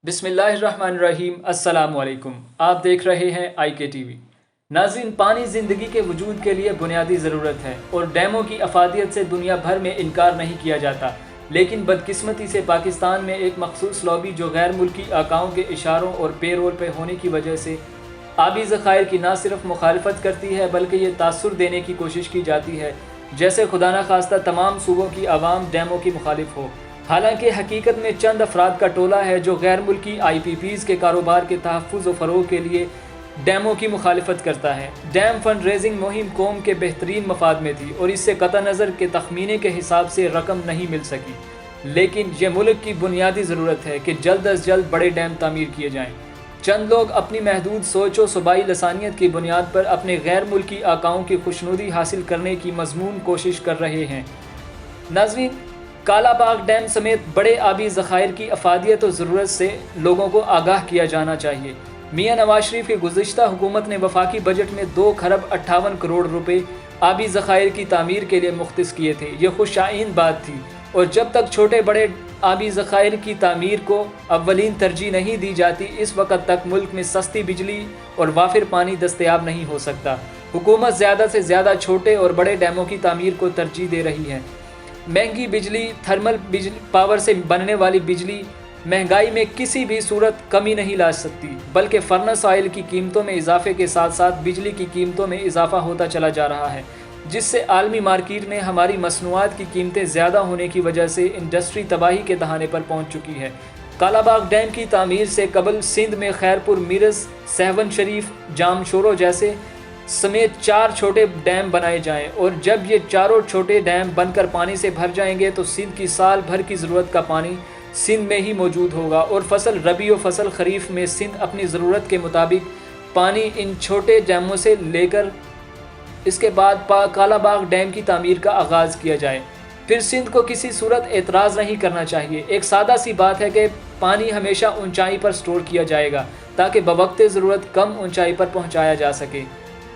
बिस्मिल्लाहिर्रहमानिर्रहीम। अस्सलाम वालेकुम। आप देख रहे हैं IK TV। नाज़रीन, पानी ज़िंदगी के वजूद के लिए बुनियादी ज़रूरत है और डैमों की अफादियत से दुनिया भर में इनकार नहीं किया जाता, लेकिन बदकिस्मती से पाकिस्तान में एक मखसूस लॉबी जो गैर मुल्की आकाओं के इशारों और पे रोल पे होने की वजह से आबी ज़खायर की ना सिर्फ मुखालफत करती है बल्कि ये तासुर देने की कोशिश की जाती है जैसे खुदा न खास्ता तमाम सूबों की आवाम डैमों की मुखालिफ हो। हालांकि हकीकत में चंद अफराद का टोला है जो गैर मुल्की IPPs के कारोबार के तहफ़्फ़ुज़ व फ़रोग़ के लिए डैमों की मुखालिफत करता है। डैम फंड रेजिंग मुहिम कौम के बेहतरीन मफाद में थी और इससे कतई नज़र के तखमीने के हिसाब से रकम नहीं मिल सकी, लेकिन यह मुल्क की बुनियादी ज़रूरत है कि जल्द अज जल्द बड़े डैम तामीर किए जाएँ। चंद लोग अपनी महदूद सोच व सूबाई लसानियत की बुनियाद पर अपने गैर मुल्की आकाओं की खुशनुदी हासिल करने की मज़मून कोशिश कर रहे हैं। नाज़रीन, कालाबाग डैम समेत बड़े आबी ज़खायर की अफादियत और ज़रूरत से लोगों को आगाह किया जाना चाहिए। मियाँ नवाज शरीफ की गुज़िश्ता हुकूमत ने वफाकी बजट में 2 खरब 58 करोड़ रुपए आबी ज़खायर की तामीर के लिए मुख्तस किए थे। ये खुशाइन बात थी, और जब तक छोटे बड़े आबी ज़खायर की तामीर को अव्वलीन तरजीह नहीं दी जाती, इस वक्त तक मुल्क में सस्ती बिजली और वाफिर पानी दस्तयाब नहीं हो सकता। हुकूमत ज़्यादा से ज़्यादा छोटे और बड़े डैमों की तामीर को तरजीह दे रही है। महंगी बिजली, थर्मल पावर से बनने वाली बिजली महंगाई में किसी भी सूरत कमी नहीं ला सकती, बल्कि फर्नेस ऑयल की कीमतों में इजाफे के साथ साथ बिजली की कीमतों में इजाफा होता चला जा रहा है, जिससे आलमी मार्केट में हमारी मसनूआत की कीमतें ज़्यादा होने की वजह से इंडस्ट्री तबाही के दहाने पर पहुँच चुकी है। कालाबाग डैम की तामीर से कबल सिंध में खैरपुर, मिरज, सहवन शरीफ, जामशोरो जैसे समेत 4 छोटे डैम बनाए जाएं, और जब ये चारों छोटे डैम बनकर पानी से भर जाएंगे तो सिंध की साल भर की ज़रूरत का पानी सिंध में ही मौजूद होगा, और फसल रबी और फसल खरीफ में सिंध अपनी ज़रूरत के मुताबिक पानी इन छोटे डैमों से लेकर इसके बाद कालाबाग डैम की तामीर का आगाज़ किया जाए। फिर सिंध को किसी सूरत एतराज़ नहीं करना चाहिए। एक सादा सी बात है कि पानी हमेशा ऊंचाई पर स्टोर किया जाएगा ताकि बवक्त ज़रूरत कम ऊंचाई पर पहुँचाया जा सके।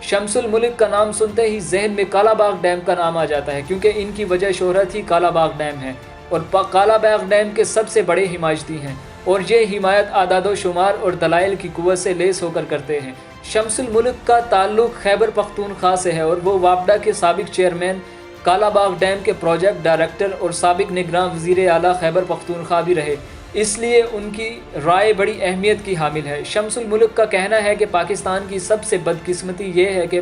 शम्सुल मुल्क का नाम सुनते ही जहन में कालाबाग डैम का नाम आ जाता है, क्योंकि इनकी वजह शोहरत ही कालाबाग डैम है और कालाबाग डैम के सबसे बड़े हिमायती हैं, और ये हिमायत आदादो शुमार और दलाइल की कुव्वत से लेस होकर करते हैं। शम्सुल मुल्क का ताल्लुक़ खैबर पख्तूनख्वा से है और वो वापडा के साबिक चेयरमैन, कालाबाग डैम के प्रोजेक्ट डायरेक्टर और साबिक निगरान वज़ीर आला खैबर पख्तूनख्वा भी रहे, इसलिए उनकी राय बड़ी अहमियत की हामिल है। शम्सुल मुल्क का कहना है कि पाकिस्तान की सबसे बदकिस्मती ये है कि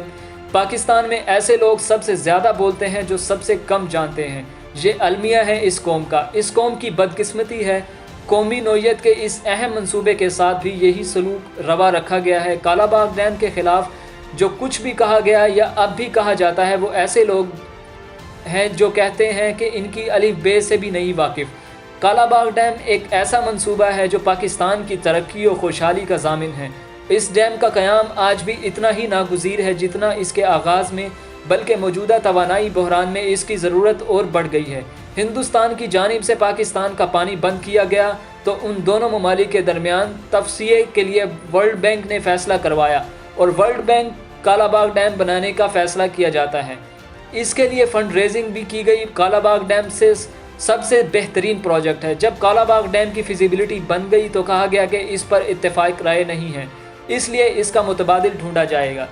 पाकिस्तान में ऐसे लोग सबसे ज़्यादा बोलते हैं जो सबसे कम जानते हैं। ये अलमिया है इस कौम का। इस कौम की बदकिस्मती है। कौमी नोयत के इस अहम मंसूबे के साथ भी यही सलूक रवा रखा गया है। कालाबाग डैम के ख़िलाफ़ जो कुछ भी कहा गया या अब भी कहा जाता है, वो ऐसे लोग हैं जो कहते हैं कि इनकी अलिफ बे से भी नहीं वाकिफ़। कालाबाग डैम एक ऐसा मंसूबा है जो पाकिस्तान की तरक्की और खुशहाली का ज़ामिन है। इस डैम का क़याम आज भी इतना ही नागुज़ीर है जितना इसके आगाज़ में, बल्कि मौजूदा तवानाई बहरान में इसकी ज़रूरत और बढ़ गई है। हिंदुस्तान की जानिब से पाकिस्तान का पानी बंद किया गया तो उन दोनों ममालिक के दरमियान तफसीए के लिए वर्ल्ड बैंक ने फ़ैसला करवाया और वर्ल्ड बैंक कालाबाग डैम बनाने का फ़ैसला किया जाता है। इसके लिए फ़ंड रेजिंग भी की गई। कालाबाग डैम से सबसे बेहतरीन प्रोजेक्ट है। जब कालाबाग डैम की फिजिबिलिटी बन गई तो कहा गया कि इस पर इत्तेफाक राय नहीं है, इसलिए इसका मुतबादिल ढूंढा जाएगा।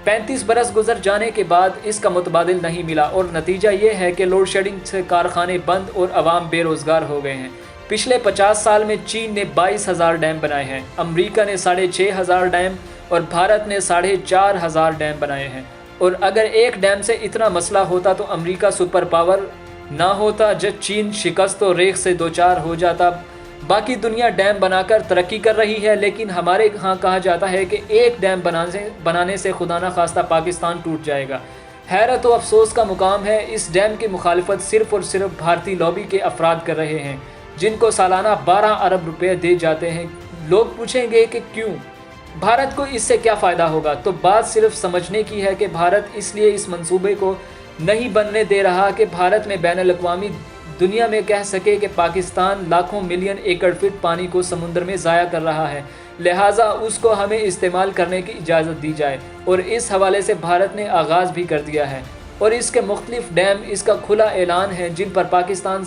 35 बरस गुजर जाने के बाद इसका मुतबादिल नहीं मिला और नतीजा ये है कि लोड शेडिंग से कारखाने बंद और अवाम बेरोज़गार हो गए हैं। पिछले 50 साल में चीन ने 22,000 डैम बनाए हैं, अमरीका ने 6,500 डैम और भारत ने 4,500 डैम बनाए हैं। और अगर एक डैम से इतना मसला होता तो अमरीका सुपर पावर ना होता, जब चीन शिकस्त और रेख से 2-4 हो जाता। बाकी दुनिया डैम बनाकर तरक्की कर रही है, लेकिन हमारे यहाँ कहा जाता है कि एक डैम बनाने से खुदा न खास्ता पाकिस्तान टूट जाएगा। हैरत व अफसोस का मुकाम है, इस डैम की मुखालिफत सिर्फ़ और सिर्फ भारतीय लॉबी के अफराद कर रहे हैं, जिनको सालाना 12 अरब रुपये दे जाते हैं। लोग पूछेंगे कि क्यों, भारत को इससे क्या फ़ायदा होगा? तो बात सिर्फ समझने की है कि भारत इसलिए इस मंसूबे को नहीं बनने दे रहा कि भारत में बैनुल-अक़वामी दुनिया में कह सके कि पाकिस्तान लाखों मिलियन एकड़ फीट पानी को समुद्र में ज़ाया कर रहा है, लिहाजा उसको हमें इस्तेमाल करने की इजाज़त दी जाए। और इस हवाले से भारत ने आगाज़ भी कर दिया है और इसके मुख्तलिफ डैम इसका खुला ऐलान है, जिन पर पाकिस्तान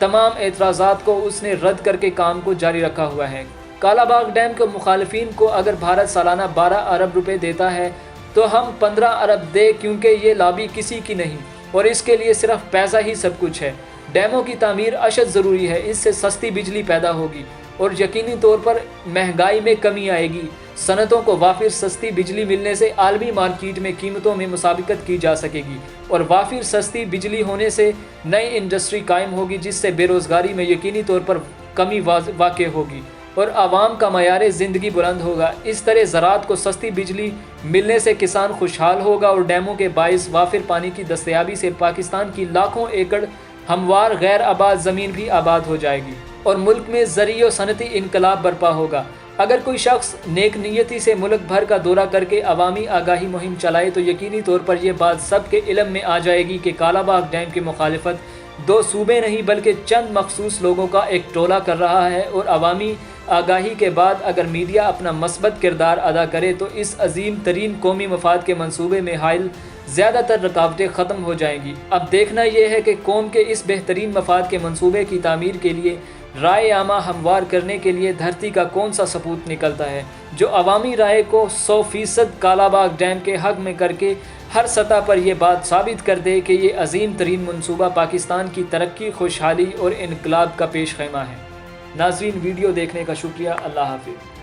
तमाम एतराज़ात को उसने रद्द करके काम को जारी रखा हुआ है। کالا باغ ڈیم کے مخالفین کو اگر بھارت سالانہ 12 ارب روپے دیتا ہے تو ہم 15 ارب دیں، کیونکہ یہ لابی کسی کی نہیں اور اس کے لیے صرف پیسہ ہی سب کچھ ہے۔ ڈیموں کی تعمیر اشد ضروری ہے، اس سے سستی بجلی پیدا ہوگی اور یقینی طور پر مہنگائی میں کمی آئے گی۔ صنعتوں کو وافر سستی بجلی ملنے سے عالمی مارکیٹ میں قیمتوں میں مسابقت کی جا سکے گی اور وافر سستی بجلی ہونے سے نئی انڈسٹری قائم ہوگی، جس سے بے روزگاری میں یقینی طور پر کمی واقع ہوگی اور عوام کا معیار زندگی بلند ہوگا۔ اس طرح زراعت کو سستی بجلی ملنے سے کسان خوشحال ہوگا اور ڈیموں کے باعث وافر پانی کی دستیابی سے پاکستان کی لاکھوں ایکڑ ہموار غیر آباد زمین بھی آباد ہو جائے گی اور ملک میں زرعی و صنعتی انقلاب برپا ہوگا۔ اگر کوئی شخص نیک نیتی سے ملک بھر کا دورہ کر کے عوامی آگاہی مہم چلائے تو یقینی طور پر یہ بات سب کے علم میں آ جائے گی کہ کالا باغ ڈیم کی مخالفت 2 صوبے نہیں بلکہ چند مخصوص لوگوں کا ایک ٹولہ کر رہا ہے، اور عوامی آگاہی کے بعد اگر میڈیا اپنا مثبت کردار ادا کرے تو اس عظیم ترین قومی مفاد کے منصوبے میں حائل زیادہ تر رکاوٹیں ختم ہو جائیں گی۔ اب دیکھنا یہ ہے کہ قوم کے اس بہترین مفاد کے منصوبے کی تعمیر کے لیے رائے عامہ ہموار کرنے کے لیے دھرتی کا کون سا سپوت نکلتا ہے، جو عوامی رائے کو 100% کالا باغ ڈیم کے حق میں کر کے ہر سطح پر یہ بات ثابت کر دے کہ یہ عظیم ترین منصوبہ پاکستان کی ترقی، خوشحالی اور انقلاب کا پیش خیمہ ہے۔ ناظرین، ویڈیو دیکھنے کا شکریہ۔ اللہ حافظ۔